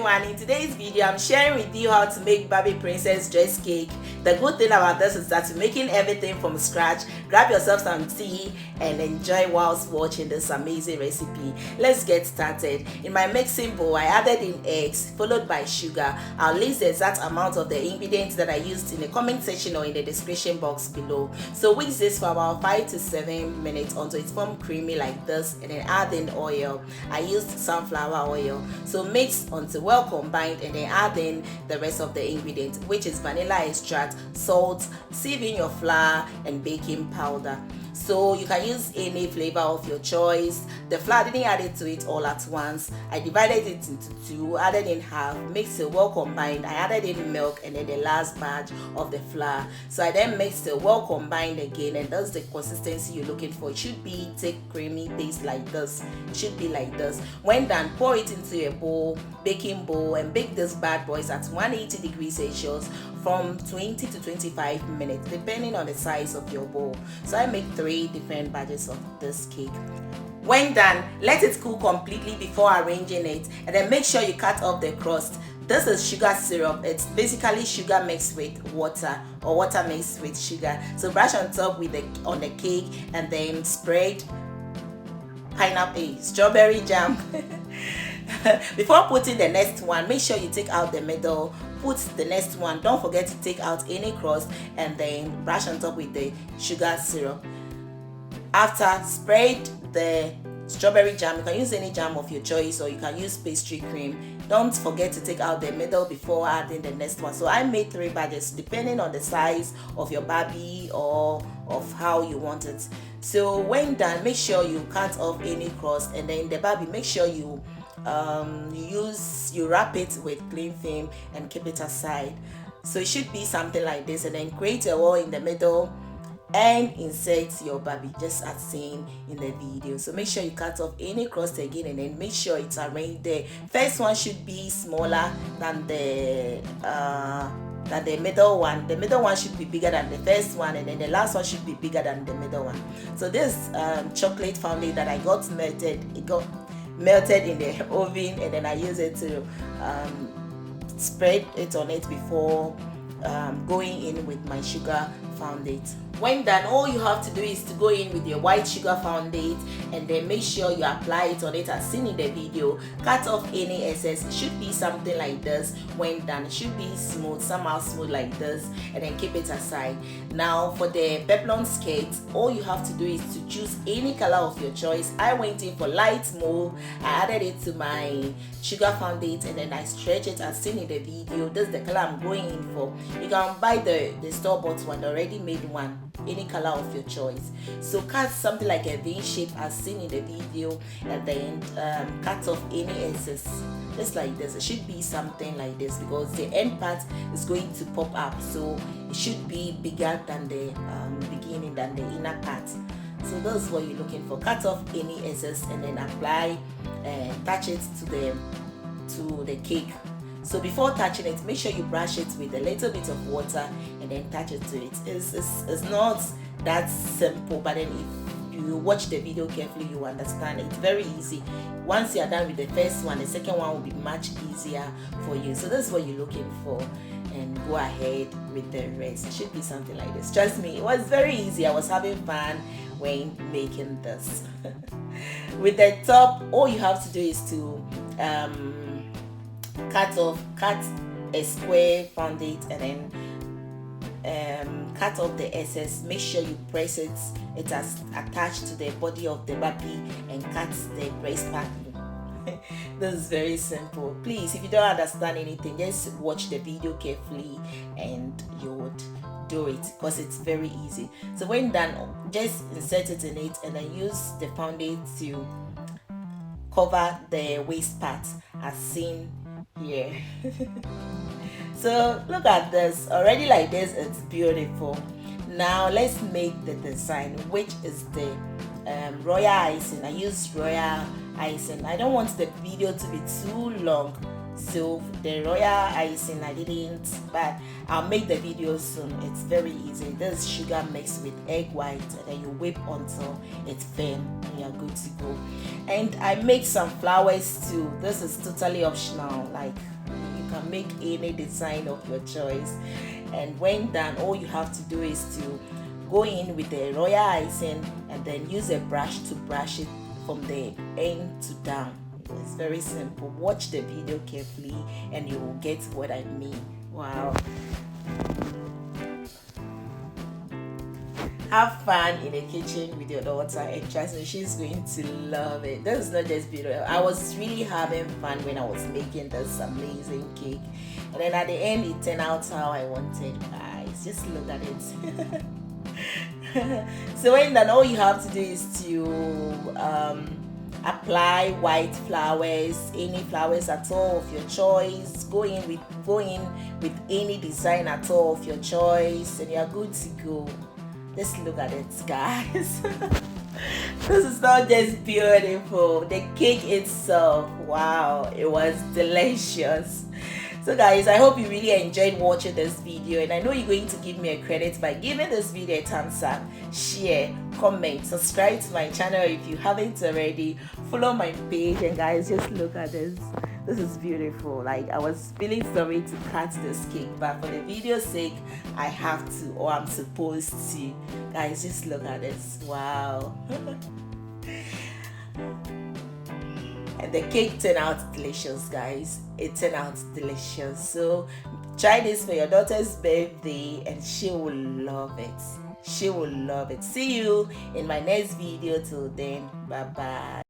everyone. In today's video, I'm sharing with you how to make Barbie princess dress cake. The good thing about this is that you're making everything from scratch. Grab yourself some tea and enjoy whilst watching this amazing recipe. Let's get started. In my mixing bowl, I added in eggs followed by sugar. I'll list the exact amount of the ingredients that I used in the comment section or in the description box below. So whisk this for about 5 to 7 minutes until it's formed creamy like this, and then add in oil. I used sunflower oil. So mix until well combined, and then add in the rest of the ingredients, which is vanilla extract, salt, sieve in your flour, and baking powder. So you can use any flavor of your choice. The flour, I didn't add it to it all at once. I divided it into two, added in half, mixed it well combined. I added in milk and then the last batch of the flour. So I then mixed it well combined again, and that's the consistency you're looking for. It should be thick, creamy paste like this. It should be like this. When done, pour it into a bowl, baking bowl, and bake this bad boys at 180 degrees Celsius from 20 to 25 minutes depending on the size of your bowl. So I make 3 different batches of this cake. When done, let it cool completely before arranging it, and then make sure you cut off the crust. This is sugar syrup. It's basically sugar mixed with water, or water mixed with sugar. So brush on top with on the cake, and then spread strawberry jam. Before putting the next one, make sure you take out the middle, put the next one, don't forget to take out any crust, and then brush on top with the sugar syrup. After, spread the strawberry jam. You can use any jam of your choice, or you can use pastry cream. Don't forget to take out the middle before adding the next one. So I made 3 batches depending on the size of your Barbie or of how you want it. So when done, make sure you cut off any crust, and then the Barbie, make sure you wrap it with cling film and keep it aside. So it should be something like this, and then create a hole in the middle and insert your Barbie just as seen in the video. So make sure you cut off any crust again, and then make sure it's arranged there. First one should be smaller than the middle one. The middle one should be bigger than the first one, and then the last one should be bigger than the middle one. So this chocolate fondant that I got melted, it got melted in the oven, and then I use it to spread it on it before going in with my sugar fondant. When done, all you have to do is to go in with your white sugar fondant, and then make sure you apply it on it as seen in the video. Cut off any excess. It should be something like this. When done, it should be smooth, somehow smooth like this, and then keep it aside. Now for the peplum skirt, all you have to do is to choose any color of your choice. I went in for light mauve. I added it to my sugar fondant, and then I stretch it as seen in the video. This is the color I'm going in for. You can buy the store-bought one, the already made one, any color of your choice. So cut something like a V shape as seen in the video, and then cut off any excess just like this. It should be something like this because the end part is going to pop up, so it should be bigger than the beginning, than the inner part. So that's what you're looking for. Cut off any excess, and then apply and touch it to the cake. So before touching it, make sure you brush it with a little bit of water, and then touch it to it. It's not that simple, but then if you watch the video carefully, you understand. It's very easy. Once you're done with the first one, the second one will be much easier for you. So that's what you're looking for, and go ahead with the rest. It should be something like this. Trust me, it was very easy. I was having fun when making this. With the top, all you have to do is to cut a square fondant, and then cut off the excess. Make sure you press it as attached to the body of the Barbie, and cut the breast part. This is very simple. Please, if you don't understand anything, just watch the video carefully and you would do it, because it's very easy. So when done, just insert it in it, and then use the fondant to cover the waist part as seen here. So look at this, already like this, it's beautiful. Now let's make the design, which is the royal icing. I use royal icing. I don't want the video to be too long, So the royal icing I didn't, but I'll make the video soon. It's very easy. This is sugar mixed with egg white, and then you whip until it's firm and you're good to go. And I make some flowers too. This is totally optional, like you can make any design of your choice. And when done, all you have to do is to go in with the royal icing and then use a brush to brush it from the end to down. It's very simple. Watch the video carefully and you will get what I mean. Wow. Have fun in the kitchen with your daughter, and trust me, she's going to love it. This is not just beautiful. I was really having fun when I was making this amazing cake, and then at the end it turned out how I wanted. Guys, just look at it. So when done, all you have to do is to apply white flowers, any flowers at all of your choice. Go in with any design at all of your choice, and you're good to go. Just look at it, guys. This is not just beautiful. The cake itself, wow, it was delicious. So guys, I hope you really enjoyed watching this video, and I know you're going to give me a credit by giving this video a thumbs up, share, comment, subscribe to my channel if you haven't already, follow my page, and guys, just look at this. This is beautiful. Like, I was feeling sorry to cut this cake, but for the video's sake, I have to, or I'm supposed to. Guys, just look at this. Wow. And the cake turned out delicious, guys. It turned out delicious. So try this for your daughter's birthday and she will love it. She will love it. See you in my next video. Till then, bye bye.